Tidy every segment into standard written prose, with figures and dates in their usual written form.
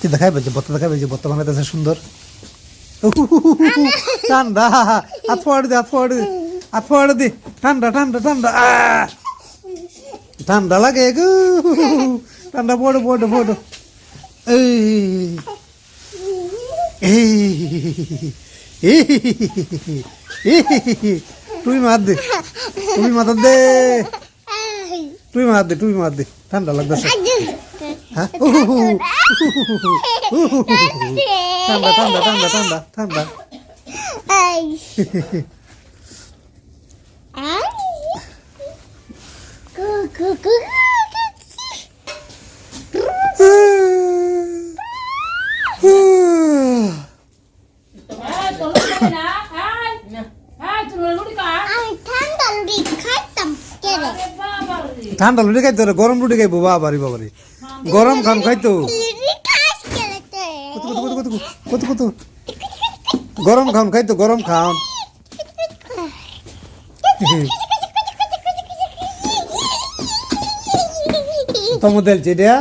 কি দেখাইবে যে বত্তা দেখাইবে যে বত্তা বানাইতেছে সুন্দর ঠান্ডা হাত ফোয়াড়ে দে হাত ফোয়াড়ে দে হাত ফোয়াড়ে দে ঠান্ডা ঠান্ডা ঠান্ডা ঠান্ডা লাগে গো ঠান্ডা পড়ো পড়ো পড়ো এই তুই মার দে তুই মাথা দে তুই মার দে তুই মার দে ঠান্ডা লাগতেছে হ্যাঁ ঠান্ডা ঠান্ডা ঠান্ডা ঠান্ডা ঠান্ডা ঠান্ডা লুটি খাইতো গরম লুটি খাইবো বাবারি বাবারি গরম খান খাইতো কত কত গরম খান খাইতো গরম খান তোমার দেলছে এটা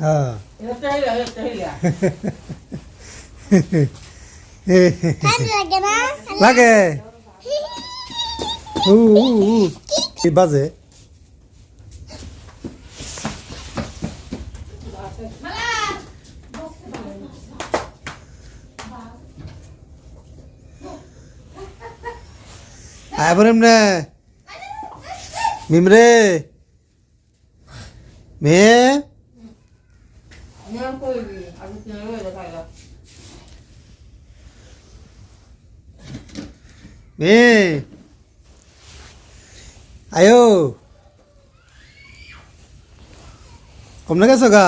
হ্যাঁ লাগে বাজে আবার এমনে মিমরে মেয়ে মেয়ে আয়ো কমনে গেছো গা